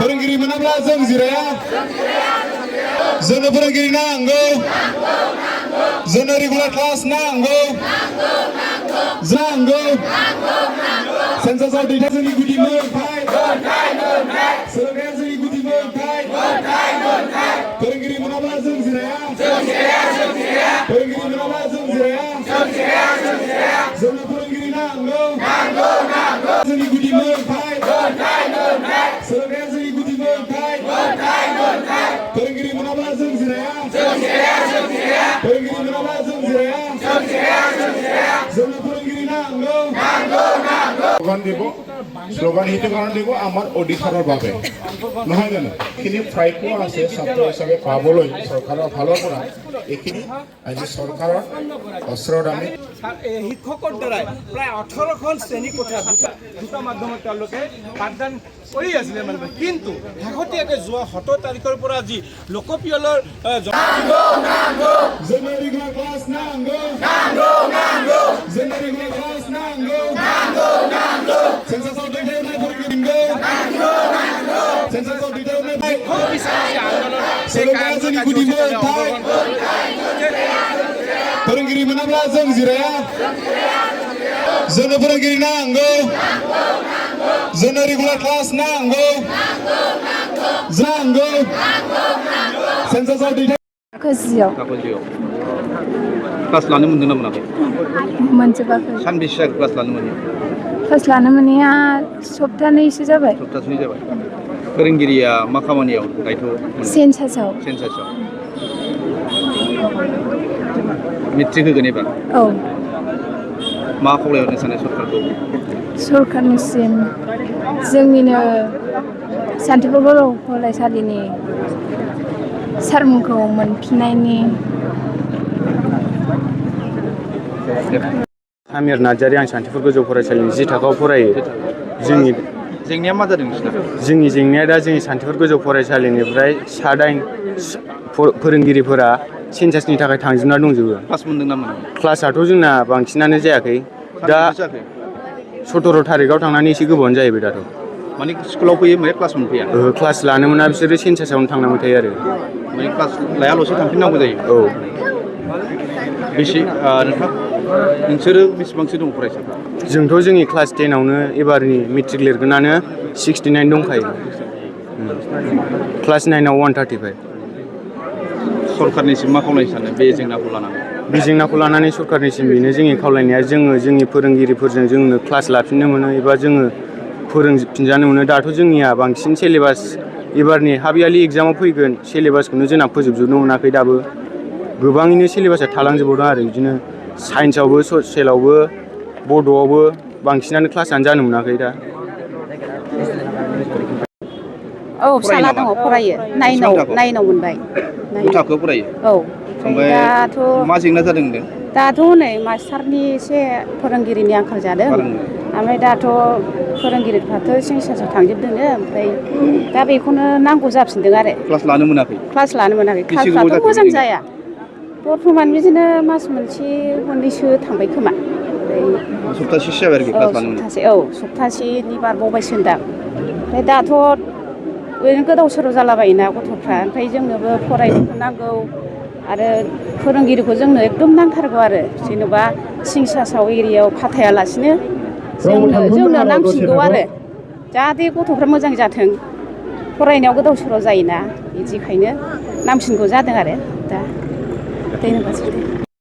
फोरोंगिरि मोनाब्ला जों जिराया जोंनो फोरोंगिरि नांगौ जोंनो रेगुलार क्लास नांगौ सेन्सासआव दैथाय जोंनि गुदि मोनथाय सोलोंथाइया जोंनि गुदि मोनथाय फोरोंगिरि मोनाब्ला जों जिराया फोरोंगिरि मोनाब्ला जों जिराया जोंनो फोरोंगिरि नांगौ जोंनि गुदि मोनथाय सोलोंथाइया जोंनि गुदि मोनथाय फोरोंगिरि मोनाब्ला जों जिराया फोरोंगिरि मोनाब्ला जों जिराया जोंनो फोरोंगिरि नांगौ স্লোগান হিতে কারণ দিব আমার অধিকারের বাবে নহয় জানো এইখিনি প্ৰাপ্য আছে ছাত্ৰ হিচাপে পাবলৈ চৰকাৰৰ ফালৰ পৰা এইখিনি আজি চৰকাৰৰ অস্ত্ৰৰ দামী শিক্ষকৰ দ্বাৰাই প্ৰায় 18খন শ্ৰেণী কোঠা দুটা মাধ্যমত তেওঁলোকে পাঠদান কৰি আছিলে মানে কিন্তু শেহতীয়াকৈ যোৱা 17 তাৰিখৰ পৰা আজি লোকপিয়লৰ फोरोंगिरि मोनाब्ला जों जिराया जोंनो फोरोंगिरि नांगौ जोंनो रेगुलार क्लास नांगौ सेन्सासआव दैथाय कागजियाव क्लास लानो मोनदों ना मोनाखै मोनजोबाखै सानबेसे जाखो क्लास लानो मोनि क्लास लानो मोनैया सप्तानैसो जाबाय फोरोंगिरिया मा खामानियाव दायथ' सेन्सासआव मेट्रिक होगोन एबार औ मा खावलायहरनो सानो सरकारनिसिम जोंनिनो सान्थिफुर बर' फरायसालिनि सारमोनखौ मोनफिननायनि आमिर नार्जारी आं सान्थिफुर गोजौ फरायसालिनि 10 थाखोआव फरायो जोंनि जेंनाया मा जादों नोंसिना जोंनि जेंनाया दा जोंनि सान्थिफुर गोजौ फरायसालिनिफ्राय 9 फोरोंगिरिफोरा सेन्सासनि थाखाय थांजोबना दंजोबो क्लास मोनदों ना मोनाखै क्लासाथ' जोंना बांसिनानो जायाखै दा 17 थारिखआव थांनानै एसे गोबावानो जाहैबाय दाथ' माने स्कुलाव फैयो ओमफ्राय क्लास मोनफैया क्लास लानो मोना बिसोरो सेन्सासावनो थांनांबाय थायो आरो माने क्लास लायाल'सो थांफिननांगौ जायो औ बेसे नोंसोरो बेसेबांसो दं फरायसाफ्रा जोंथ' जोंनि क्लास 10आवनो एबारनि मेट्रिक लिरगोनानो 69 दंखायो क्लास 9आव 135 सरकारनिसिम मा खावलायनो सानो बे जेंनाखौ लानानै सरकारनिसिम बेनो जोंनि खावलायनाया जोंनि फोरोंगिरिफोरजों जोंनो क्लास लाफिननो मोनो एबा जोङो फोरोंफिनजानो मोनो दाथ' जोंनिया बांसिन सिलेबास एबारनि हाफ यारलि एग्जामाव फैगोन सिलेबासखौनो जोंना फोजोबजोबनो मोनाखै दाबो गोबाङैनो सिलेबासा थालांजोबदों आरो बिदिनो साइन्सआवबो ससियेलावबो बड'आवबो बांसिनानो क्लासानो जानो मोनाखै दा औ फिसाला दङ फरायो 9आव मोनबाय 9 थाखोआव फरायो औ ओमफ्राय दाथ' मा जेंना जादों होनदों दाथ' नै मास्टारनि एसे फोरोंगिरिनि आंखाल जादों ओमफ्राय दाथ' फोरोंगिरिफ्राथ' सेन्सासाव थांजोबदों ओमफ्राय दा बेखौनो नांगौ जाफिनदों आरो क्लास लानो मोनाखै क्लासफ्राथ' मोजां जाया बर्थमान बिदिनो मास मोननैसो थांबाय खोमा सप्तासेसो जाबाय आरोखि क्लास लानो मोना सप्तासेनि बारबावबायसो होनदां ओमफ्राय दाथ' ओरैनो गोदाव सोराव जालाबायोना गथ'फ्रा ओमफ्राय जोंनोबो फरायनोबो नांगौ आरो फोरोंगिरिखौ जोंनो एकदम नांथारगौ आरो जेनेबा सेन्सासाव एरियायाव फाथायालासिनो जोंनो नांसिनगौ आरो जाहाथे गथ'फ्रा मोजां जाथों फरायनायाव गोदाव सोराव जायोना बिदिखायनो नांसिनगौ जादों आरो दा